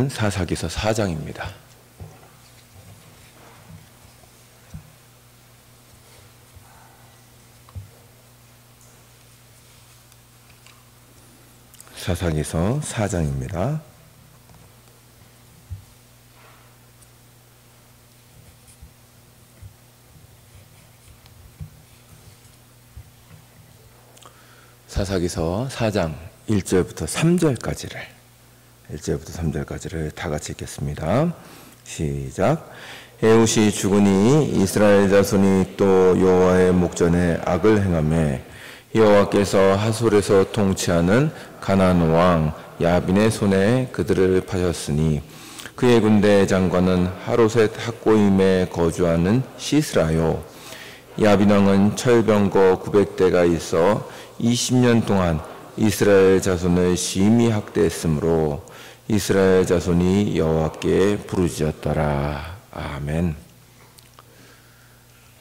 말씀은 사사기서 4장입니다. 사사기서 4장입니다. 사사기서 4장 1절부터 3절까지를 다 같이 읽겠습니다. 시작. 에훗이 죽으니 이스라엘 자손이 또 여호와의 목전에 악을 행하매 여호와께서 하솔에서 통치하는 가나안 왕 야빈의 손에 그들을 파셨으니 그의 군대 장관은 하로셋 학고임에 거주하는 시스라요. 야빈 왕은 철병거 900대가 있어 20년 동안 이스라엘 자손을 심히 학대했으므로 이스라엘 자손이 여호와께 부르짖었더라. 아멘.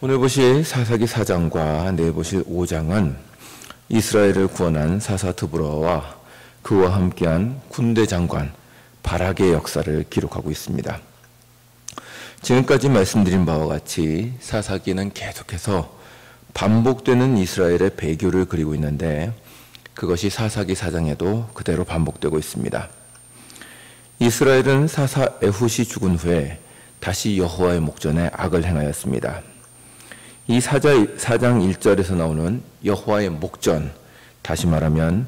오늘 보실 사사기 4장과 내일 보실 5장은 이스라엘을 구원한 사사 드보라와 그와 함께한 군대 장관 바락의 역사를 기록하고 있습니다. 지금까지 말씀드린 바와 같이 사사기는 계속해서 반복되는 이스라엘의 배교를 그리고 있는데 그것이 사사기 4장에도 그대로 반복되고 있습니다. 이스라엘은 사사 에훗이 죽은 후에 다시 여호와의 목전에 악을 행하였습니다. 이 4장 1절에서 나오는 여호와의 목전, 다시 말하면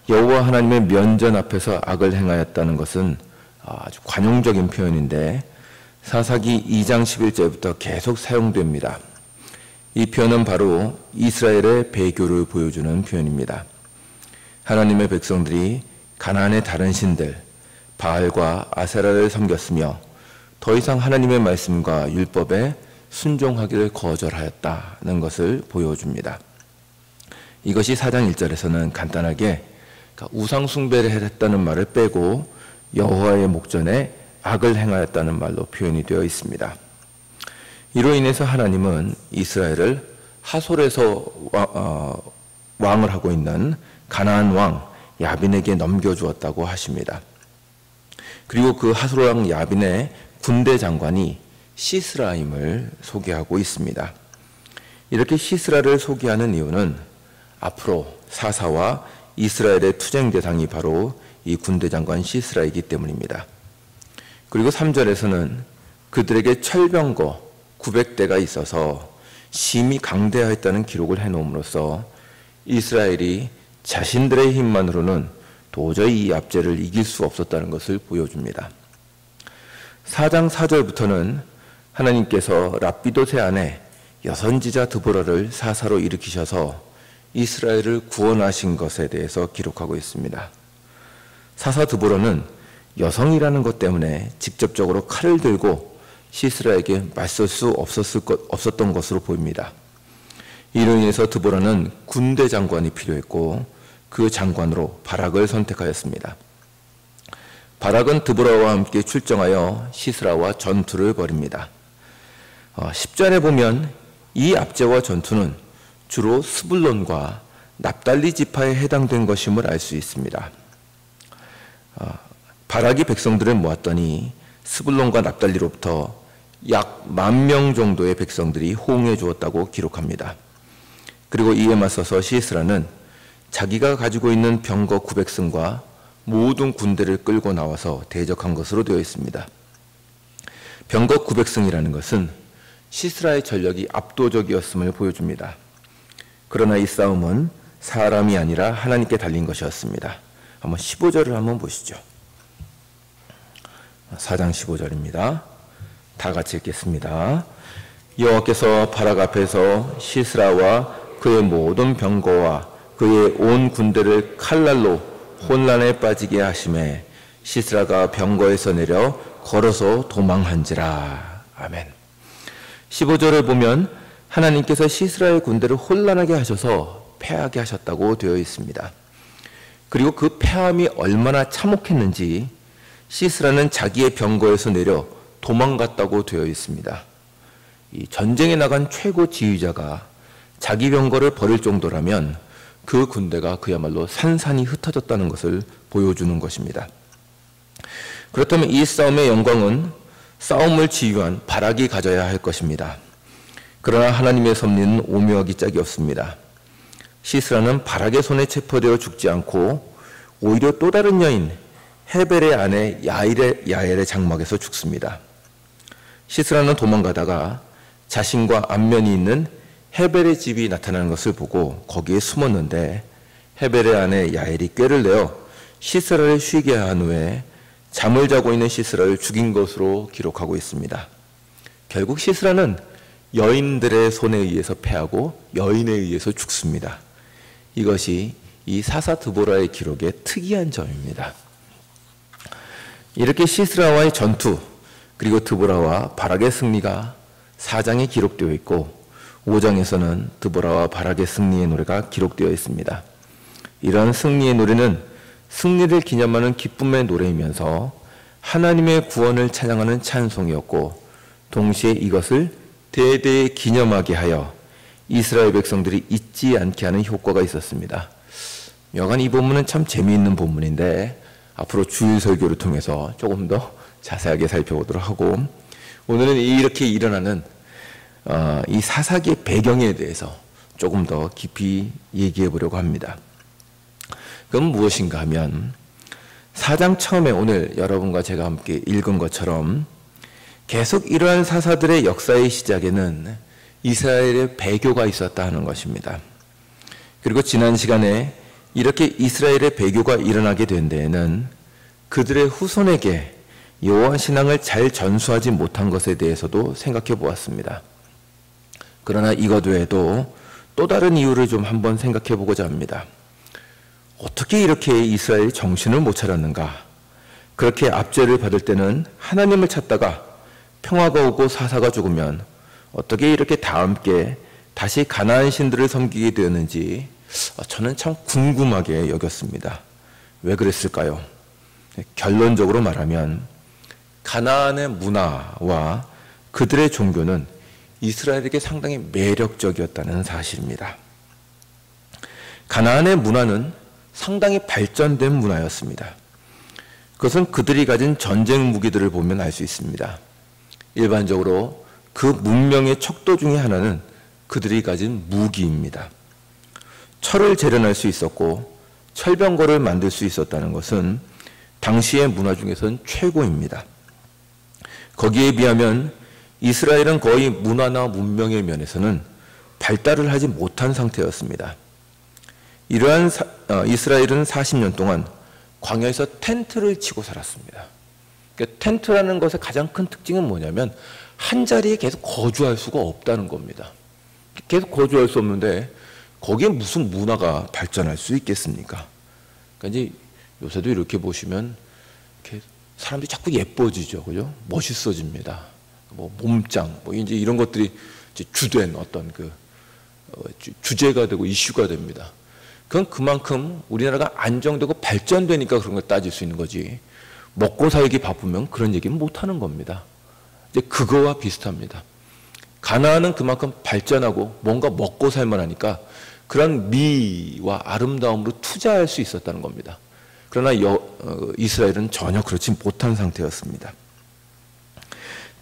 여호와 하나님의 면전 앞에서 악을 행하였다는 것은 아주 관용적인 표현인데 사사기 2장 11절부터 계속 사용됩니다. 이 표현은 바로 이스라엘의 배교를 보여주는 표현입니다. 하나님의 백성들이 가나안의 다른 신들 바알과 아세라를 섬겼으며 더 이상 하나님의 말씀과 율법에 순종하기를 거절하였다는 것을 보여줍니다. 이것이 4장 1절에서는 간단하게 우상 숭배를 했다는 말을 빼고 여호와의 목전에 악을 행하였다는 말로 표현이 되어 있습니다. 이로 인해서 하나님은 이스라엘을 하솔에서 왕을 하고 있는 가나안 왕 야빈에게 넘겨주었다고 하십니다. 그리고 그 하솔 왕 야빈의 군대 장관이 시스라임을 소개하고 있습니다. 이렇게 시스라를 소개하는 이유는 앞으로 사사와 이스라엘의 투쟁 대상이 바로 이 군대 장관 시스라이기 때문입니다. 그리고 3절에서는 그들에게 철병거 900대가 있어서 심히 강대하였다는 기록을 해놓음으로써 이스라엘이 자신들의 힘만으로는 도저히 이 압제를 이길 수 없었다는 것을 보여줍니다. 4장 4절부터는 하나님께서 랍비돗의 아내 여선지자 드보라를 사사로 일으키셔서 이스라엘을 구원하신 것에 대해서 기록하고 있습니다. 사사 드보라는 여성이라는 것 때문에 직접적으로 칼을 들고 시스라에게 맞설 수 없었던 것으로 보입니다. 이로 인해서 드보라는 군대 장관이 필요했고 그 장관으로 바락을 선택하였습니다. 바락은 드보라와 함께 출정하여 시스라와 전투를 벌입니다. 10절에 보면 이 압제와 전투는 주로 스불론과 납달리 지파에 해당된 것임을 알 수 있습니다. 바락이 백성들을 모았더니 스불론과 납달리로부터 약 10,000명 정도의 백성들이 호응해 주었다고 기록합니다. 그리고 이에 맞서서 시스라는 자기가 가지고 있는 병거 900승과 모든 군대를 끌고 나와서 대적한 것으로 되어 있습니다. 병거 900승이라는 것은 시스라의 전력이 압도적이었음을 보여줍니다. 그러나 이 싸움은 사람이 아니라 하나님께 달린 것이었습니다. 한번 15절을 한번 보시죠. 4장 15절입니다. 다 같이 읽겠습니다. 여호와께서 바락 앞에서 시스라와 그의 모든 병거와 그의 온 군대를 칼날로 혼란에 빠지게 하심에 시스라가 병거에서 내려 걸어서 도망한지라. 아멘. 15절을 보면 하나님께서 시스라의 군대를 혼란하게 하셔서 패하게 하셨다고 되어 있습니다. 그리고 그 패함이 얼마나 참혹했는지 시스라는 자기의 병거에서 내려 도망갔다고 되어 있습니다. 이 전쟁에 나간 최고 지휘자가 자기 병거를 버릴 정도라면 그 군대가 그야말로 산산이 흩어졌다는 것을 보여주는 것입니다. 그렇다면 이 싸움의 영광은 싸움을 지휘한 바락이 가져야 할 것입니다. 그러나 하나님의 섭리는 오묘하기 짝이 없습니다. 시스라는 바락의 손에 체포되어 죽지 않고 오히려 또 다른 여인 헤벨의 아내 야엘의 장막에서 죽습니다. 시스라는 도망가다가 자신과 안면이 있는 헤벨의 집이 나타나는 것을 보고 거기에 숨었는데 헤벨의 아내 야엘이 꾀를 내어 시스라를 쉬게 한 후에 잠을 자고 있는 시스라를 죽인 것으로 기록하고 있습니다. 결국 시스라는 여인들의 손에 의해서 패하고 여인에 의해서 죽습니다. 이것이 이 사사 드보라의 기록의 특이한 점입니다. 이렇게 시스라와의 전투 그리고 드보라와 바락의 승리가 4장에 기록되어 있고 5장에서는 드보라와 바락의 승리의 노래가 기록되어 있습니다. 이러한 승리의 노래는 승리를 기념하는 기쁨의 노래이면서 하나님의 구원을 찬양하는 찬송이었고 동시에 이것을 대대에 기념하게 하여 이스라엘 백성들이 잊지 않게 하는 효과가 있었습니다. 여간 이 본문은 참 재미있는 본문인데 앞으로 주일 설교를 통해서 조금 더 자세하게 살펴보도록 하고 오늘은 이렇게 일어나는 이 사사기의 배경에 대해서 조금 더 깊이 얘기해 보려고 합니다. 그건 무엇인가 하면 4장 처음에 오늘 여러분과 제가 함께 읽은 것처럼 계속 이러한 사사들의 역사의 시작에는 이스라엘의 배교가 있었다 하는 것입니다. 그리고 지난 시간에 이렇게 이스라엘의 배교가 일어나게 된 데에는 그들의 후손에게 여호와 신앙을 잘 전수하지 못한 것에 대해서도 생각해 보았습니다. 그러나 이것 외에도 또 다른 이유를 좀 한번 생각해 보고자 합니다. 어떻게 이렇게 이스라엘이 정신을 못 차렸는가? 그렇게 압제를 받을 때는 하나님을 찾다가 평화가 오고 사사가 죽으면 어떻게 이렇게 다 함께 다시 가나안 신들을 섬기게 되었는지 저는 참 궁금하게 여겼습니다. 왜 그랬을까요? 결론적으로 말하면 가나안의 문화와 그들의 종교는 이스라엘에게 상당히 매력적이었다는 사실입니다. 가나안의 문화는 상당히 발전된 문화였습니다. 그것은 그들이 가진 전쟁 무기들을 보면 알 수 있습니다. 일반적으로 그 문명의 척도 중에 하나는 그들이 가진 무기입니다. 철을 재련할 수 있었고 철병거를 만들 수 있었다는 것은 당시의 문화 중에서는 최고입니다. 거기에 비하면 이스라엘은 거의 문화나 문명의 면에서는 발달을 하지 못한 상태였습니다. 이러한 이스라엘은 40년 동안 광야에서 텐트를 치고 살았습니다. 그러니까 텐트라는 것의 가장 큰 특징은 뭐냐면 한 자리에 계속 거주할 수가 없다는 겁니다. 계속 거주할 수 없는데 거기에 무슨 문화가 발전할 수 있겠습니까? 그러니까 이제 요새도 이렇게 보시면 이렇게 사람들이 자꾸 예뻐지죠, 그죠? 멋있어집니다. 뭐 몸짱, 뭐 이제 이런 것들이 이제 주된 어떤 그 주제가 되고 이슈가 됩니다. 그건 그만큼 우리나라가 안정되고 발전되니까 그런 걸 따질 수 있는 거지. 먹고 살기 바쁘면 그런 얘기는 못 하는 겁니다. 이제 그거와 비슷합니다. 가나안은 그만큼 발전하고 뭔가 먹고 살만하니까 그런 미와 아름다움으로 투자할 수 있었다는 겁니다. 그러나 이스라엘은 전혀 그렇지 못한 상태였습니다.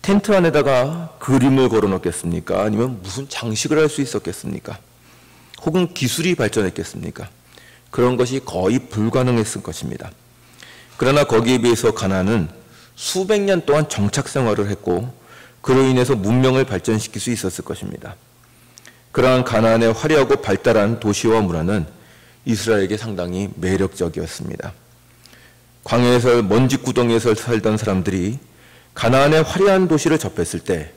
텐트 안에다가 그림을 걸어놓겠습니까? 아니면 무슨 장식을 할 수 있었겠습니까? 혹은 기술이 발전했겠습니까? 그런 것이 거의 불가능했을 것입니다. 그러나 거기에 비해서 가나안은 수백 년 동안 정착 생활을 했고 그로 인해서 문명을 발전시킬 수 있었을 것입니다. 그러한 가나안의 화려하고 발달한 도시와 문화는 이스라엘에게 상당히 매력적이었습니다. 광야에서 먼지 구덩이에서 살던 사람들이 가나안의 화려한 도시를 접했을 때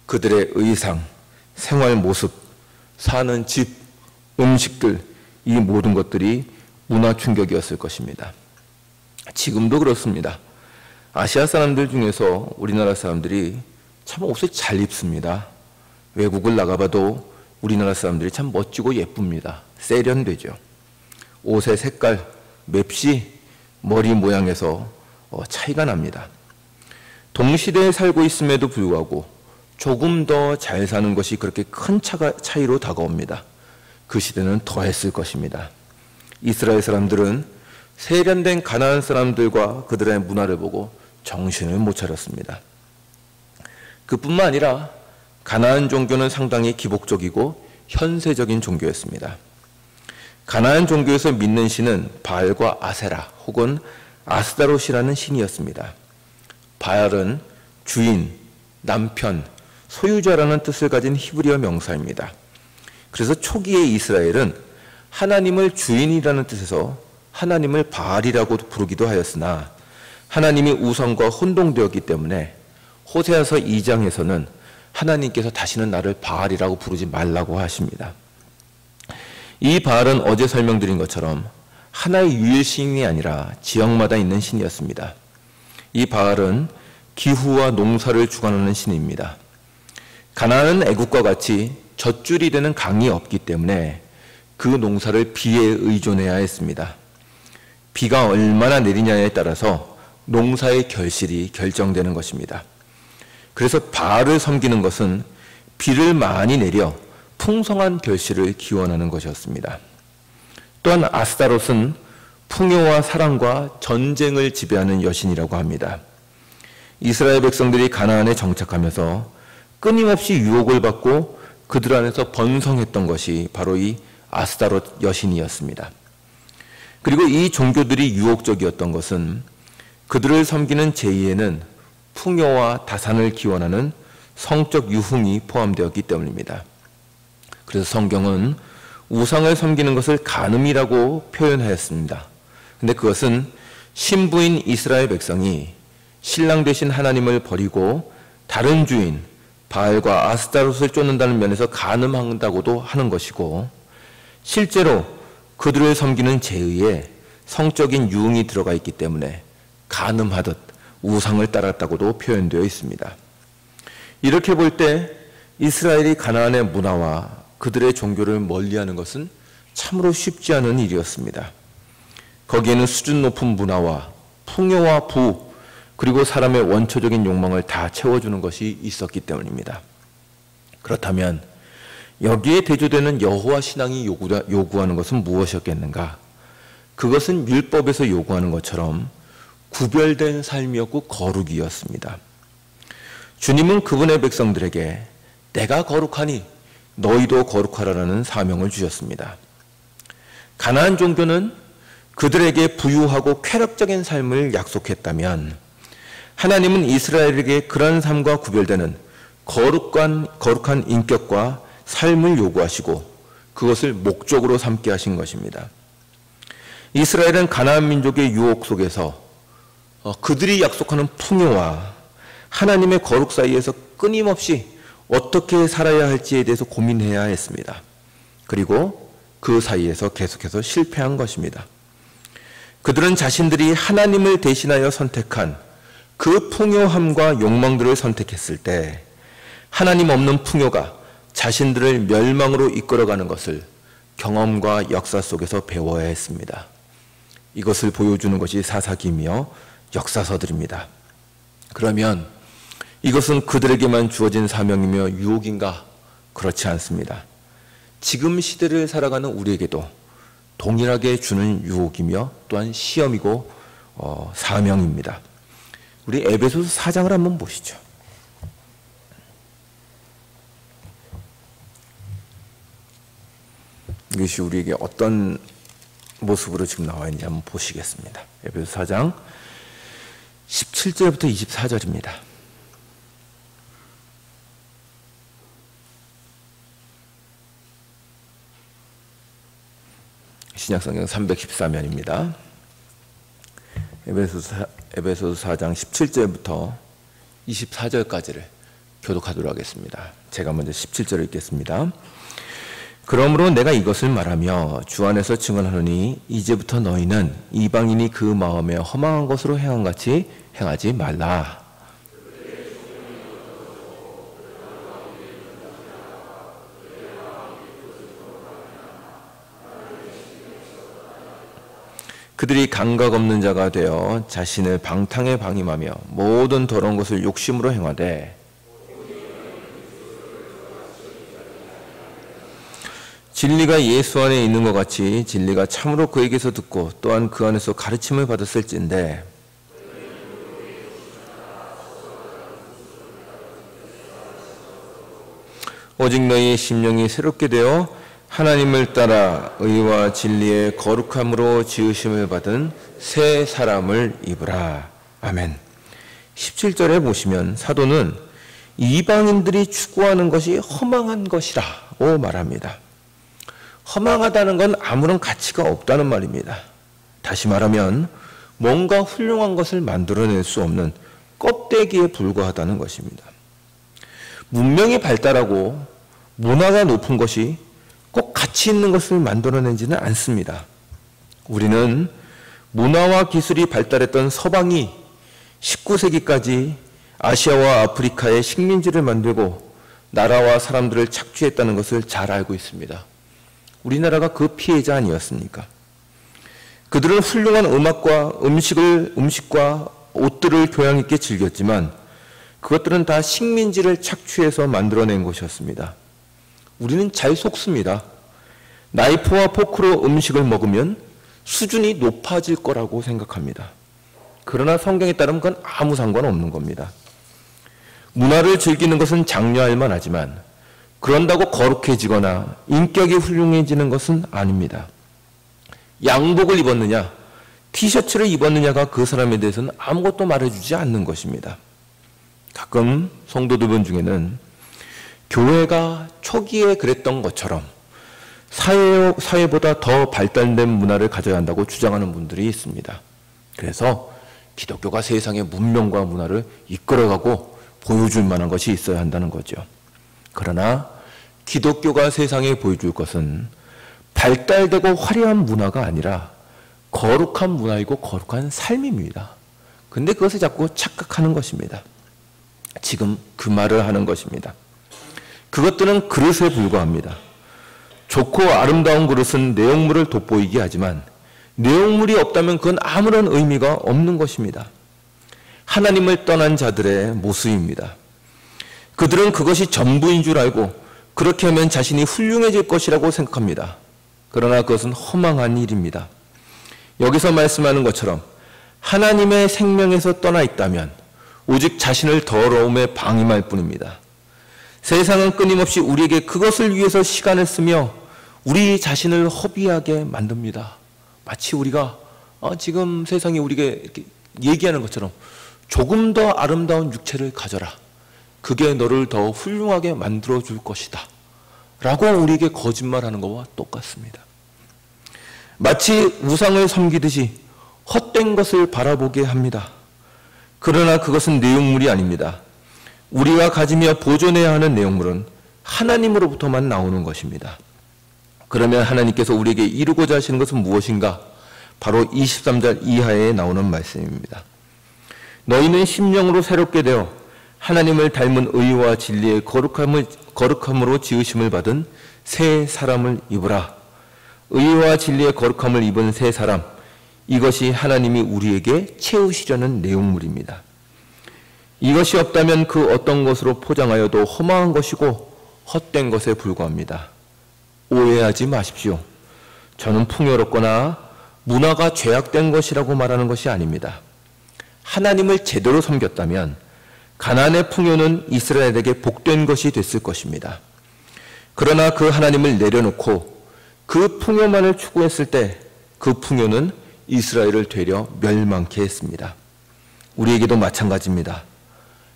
그들의 의상, 생활 모습, 사는 집, 음식들, 이 모든 것들이 문화 충격이었을 것입니다. 지금도 그렇습니다. 아시아 사람들 중에서 우리나라 사람들이 참 옷을 잘 입습니다. 외국을 나가봐도 우리나라 사람들이 참 멋지고 예쁩니다. 세련되죠. 옷의 색깔, 맵시, 머리 모양에서 차이가 납니다. 동시대에 살고 있음에도 불구하고 조금 더 잘 사는 것이 그렇게 큰 차이로 다가옵니다. 그 시대는 더했을 것입니다. 이스라엘 사람들은 세련된 가나안 사람들과 그들의 문화를 보고 정신을 못 차렸습니다. 그뿐만 아니라 가나안 종교는 상당히 기복적이고 현세적인 종교였습니다. 가나안 종교에서 믿는 신은 바알과 아세라 혹은 아스다롯이라는 신이었습니다. 바알은 주인, 남편, 소유자라는 뜻을 가진 히브리어 명사입니다. 그래서 초기의 이스라엘은 하나님을 주인이라는 뜻에서 하나님을 바알이라고 부르기도 하였으나 하나님이 우상과 혼동되었기 때문에 호세아서 2장에서는 하나님께서 다시는 나를 바알이라고 부르지 말라고 하십니다. 이 바알은 어제 설명드린 것처럼 하나의 유일신이 아니라 지역마다 있는 신이었습니다. 이 바알은 기후와 농사를 주관하는 신입니다. 가나안은 애국과 같이 젖줄이 되는 강이 없기 때문에 그 농사를 비에 의존해야 했습니다. 비가 얼마나 내리냐에 따라서 농사의 결실이 결정되는 것입니다. 그래서 바알을 섬기는 것은 비를 많이 내려 풍성한 결실을 기원하는 것이었습니다. 또한 아스타롯은 풍요와 사랑과 전쟁을 지배하는 여신이라고 합니다. 이스라엘 백성들이 가나안에 정착하면서 끊임없이 유혹을 받고 그들 안에서 번성했던 것이 바로 이 아스타롯 여신이었습니다. 그리고 이 종교들이 유혹적이었던 것은 그들을 섬기는 제의에는 풍요와 다산을 기원하는 성적 유흥이 포함되었기 때문입니다. 그래서 성경은 우상을 섬기는 것을 간음이라고 표현하였습니다. 근데 그것은 신부인 이스라엘 백성이 신랑 되신 하나님을 버리고 다른 주인 바알과 아스타롯을 쫓는다는 면에서 간음한다고도 하는 것이고, 실제로 그들을 섬기는 제의에 성적인 유흥이 들어가 있기 때문에 간음하듯 우상을 따랐다고도 표현되어 있습니다. 이렇게 볼 때 이스라엘이 가나안의 문화와 그들의 종교를 멀리하는 것은 참으로 쉽지 않은 일이었습니다. 거기에는 수준 높은 문화와 풍요와 부, 그리고 사람의 원초적인 욕망을 다 채워주는 것이 있었기 때문입니다. 그렇다면 여기에 대조되는 여호와 신앙이 요구하는 것은 무엇이었겠는가? 그것은 율법에서 요구하는 것처럼 구별된 삶이었고 거룩이었습니다. 주님은 그분의 백성들에게 내가 거룩하니 너희도 거룩하라는 사명을 주셨습니다. 가나안 종교는 그들에게 부유하고 쾌락적인 삶을 약속했다면 하나님은 이스라엘에게 그런 삶과 구별되는 거룩한 인격과 삶을 요구하시고 그것을 목적으로 삼게 하신 것입니다. 이스라엘은 가나안 민족의 유혹 속에서 그들이 약속하는 풍요와 하나님의 거룩 사이에서 끊임없이 어떻게 살아야 할지에 대해서 고민해야 했습니다. 그리고 그 사이에서 계속해서 실패한 것입니다. 그들은 자신들이 하나님을 대신하여 선택한 그 풍요함과 욕망들을 선택했을 때 하나님 없는 풍요가 자신들을 멸망으로 이끌어가는 것을 경험과 역사 속에서 배워야 했습니다. 이것을 보여주는 것이 사사기며 역사서들입니다. 그러면 이것은 그들에게만 주어진 사명이며 유혹인가? 그렇지 않습니다. 지금 시대를 살아가는 우리에게도 동일하게 주는 유혹이며 또한 시험이고 사명입니다. 우리 에베소서 4장을 한번 보시죠. 이것이 우리에게 어떤 모습으로 지금 나와 있는지 한번 보시겠습니다. 에베소서 4장 17절부터 24절입니다. 신약성경 314면입니다. 에베소서 4장 17절부터 24절까지를 교독하도록 하겠습니다. 제가 먼저 17절을 읽겠습니다. 그러므로 내가 이것을 말하며 주 안에서 증언하노니 이제부터 너희는 이방인이 그 마음에 허망한 것으로 행함같이 행하지 말라. 그들이 감각 없는 자가 되어 자신을 방탕에 방임하며 모든 더러운 것을 욕심으로 행하되 진리가 예수 안에 있는 것 같이 진리가 참으로 그에게서 듣고 또한 그 안에서 가르침을 받았을진데 오직 너희 심령이 새롭게 되어 하나님을 따라 의와 진리의 거룩함으로 지으심을 받은 새 사람을 입으라. 아멘. 17절에 보시면 사도는 이방인들이 추구하는 것이 허망한 것이라고 말합니다. 허망하다는 건 아무런 가치가 없다는 말입니다. 다시 말하면 뭔가 훌륭한 것을 만들어낼 수 없는 껍데기에 불과하다는 것입니다. 문명이 발달하고 문화가 높은 것이 꼭 가치 있는 것을 만들어내지는 않습니다. 우리는 문화와 기술이 발달했던 서방이 19세기까지 아시아와 아프리카의 식민지를 만들고 나라와 사람들을 착취했다는 것을 잘 알고 있습니다. 우리나라가 그 피해자 아니었습니까? 그들은 훌륭한 음악과 음식과 옷들을 교양 있게 즐겼지만 그것들은 다 식민지를 착취해서 만들어낸 것이었습니다. 우리는 잘 속습니다. 나이프와 포크로 음식을 먹으면 수준이 높아질 거라고 생각합니다. 그러나 성경에 따르면 그건 아무 상관없는 겁니다. 문화를 즐기는 것은 장려할 만하지만 그런다고 거룩해지거나 인격이 훌륭해지는 것은 아닙니다. 양복을 입었느냐, 티셔츠를 입었느냐가 그 사람에 대해서는 아무것도 말해주지 않는 것입니다. 가끔 성도들 중에는 교회가 초기에 그랬던 것처럼 사회보다 더 발달된 문화를 가져야 한다고 주장하는 분들이 있습니다. 그래서 기독교가 세상의 문명과 문화를 이끌어가고 보여줄 만한 것이 있어야 한다는 거죠. 그러나 기독교가 세상에 보여줄 것은 발달되고 화려한 문화가 아니라 거룩한 문화이고 거룩한 삶입니다. 근데 그것을 자꾸 착각하는 것입니다. 지금 그 말을 하는 것입니다. 그것들은 그릇에 불과합니다. 좋고 아름다운 그릇은 내용물을 돋보이게 하지만 내용물이 없다면 그건 아무런 의미가 없는 것입니다. 하나님을 떠난 자들의 모습입니다. 그들은 그것이 전부인 줄 알고 그렇게 하면 자신이 훌륭해질 것이라고 생각합니다. 그러나 그것은 허망한 일입니다. 여기서 말씀하는 것처럼 하나님의 생명에서 떠나 있다면 오직 자신을 더러움에 방임할 뿐입니다. 세상은 끊임없이 우리에게 그것을 위해서 시간을 쓰며 우리 자신을 허비하게 만듭니다. 마치 우리가 지금 세상이 우리에게 이렇게 얘기하는 것처럼 조금 더 아름다운 육체를 가져라. 그게 너를 더 훌륭하게 만들어줄 것이다. 라고 우리에게 거짓말하는 것과 똑같습니다. 마치 우상을 섬기듯이 헛된 것을 바라보게 합니다. 그러나 그것은 내용물이 아닙니다. 우리가 가지며 보존해야 하는 내용물은 하나님으로부터만 나오는 것입니다. 그러면 하나님께서 우리에게 이루고자 하시는 것은 무엇인가? 바로 23절 이하에 나오는 말씀입니다. 너희는 심령으로 새롭게 되어 하나님을 닮은 의와 진리의 거룩함으로 지으심을 받은 새 사람을 입으라. 의와 진리의 거룩함을 입은 새 사람, 이것이 하나님이 우리에게 채우시려는 내용물입니다. 이것이 없다면 그 어떤 것으로 포장하여도 허망한 것이고 헛된 것에 불과합니다. 오해하지 마십시오. 저는 풍요롭거나 문화가 죄악된 것이라고 말하는 것이 아닙니다. 하나님을 제대로 섬겼다면 가나안의 풍요는 이스라엘에게 복된 것이 됐을 것입니다. 그러나 그 하나님을 내려놓고 그 풍요만을 추구했을 때 그 풍요는 이스라엘을 되려 멸망케 했습니다. 우리에게도 마찬가지입니다.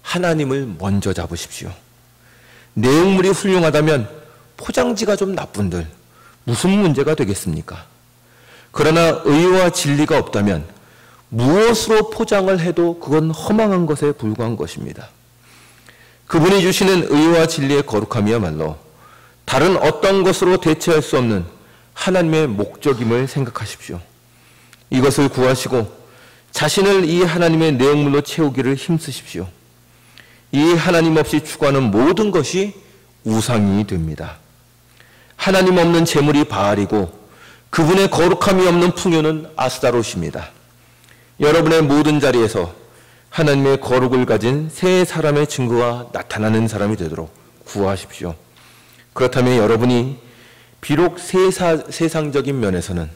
하나님을 먼저 잡으십시오. 내용물이 훌륭하다면 포장지가 좀 나쁜들 무슨 문제가 되겠습니까? 그러나 의와 진리가 없다면 무엇으로 포장을 해도 그건 허망한 것에 불과한 것입니다. 그분이 주시는 의와 진리의 거룩함이야말로 다른 어떤 것으로 대체할 수 없는 하나님의 목적임을 생각하십시오. 이것을 구하시고 자신을 이 하나님의 내용물로 채우기를 힘쓰십시오. 이 하나님 없이 추구하는 모든 것이 우상이 됩니다. 하나님 없는 재물이 바알이고 그분의 거룩함이 없는 풍요는 아스타롯입니다. 여러분의 모든 자리에서 하나님의 거룩을 가진 새 사람의 증거가 나타나는 사람이 되도록 구하십시오. 그렇다면 여러분이 비록 세상적인 면에서는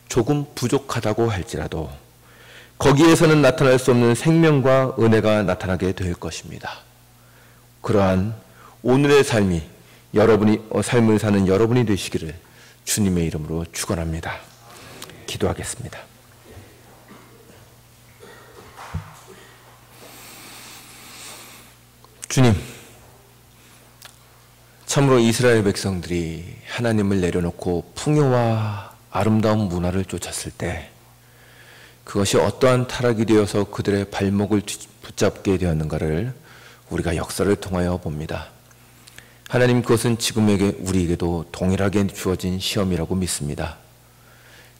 조금 부족하다고 할지라도 거기에서는 나타날 수 없는 생명과 은혜가 나타나게 될 것입니다. 그러한 오늘의 삶이 여러분이 삶을 사는 여러분이 되시기를 주님의 이름으로 축원합니다. 기도하겠습니다. 주님, 참으로 이스라엘 백성들이 하나님을 내려놓고 풍요와 아름다운 문화를 쫓았을 때 그것이 어떠한 타락이 되어서 그들의 발목을 붙잡게 되었는가를 우리가 역사를 통하여 봅니다. 하나님, 그것은 지금 우리에게도 동일하게 주어진 시험이라고 믿습니다.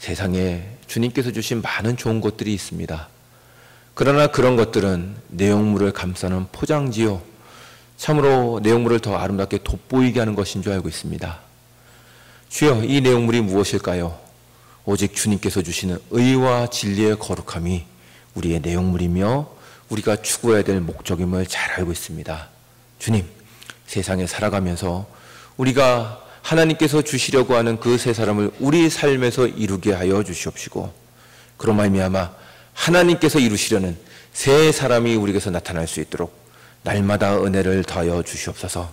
세상에 주님께서 주신 많은 좋은 것들이 있습니다. 그러나 그런 것들은 내용물을 감싸는 포장지요, 참으로 내용물을 더 아름답게 돋보이게 하는 것인 줄 알고 있습니다. 주여, 이 내용물이 무엇일까요? 오직 주님께서 주시는 의와 진리의 거룩함이 우리의 내용물이며 우리가 추구해야 될 목적임을 잘 알고 있습니다. 주님, 세상에 살아가면서 우리가 하나님께서 주시려고 하는 그 세 사람을 우리 삶에서 이루게 하여 주시옵시고, 그로 말미암아 하나님께서 이루시려는 세 사람이 우리에게서 나타날 수 있도록 날마다 은혜를 더하여 주시옵소서.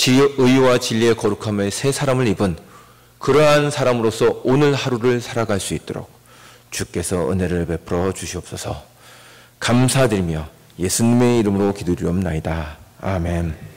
의와 진리의 거룩함의 세 사람을 입은 그러한 사람으로서 오늘 하루를 살아갈 수 있도록 주께서 은혜를 베풀어 주시옵소서. 감사드리며 예수님의 이름으로 기도드리옵나이다. 아멘.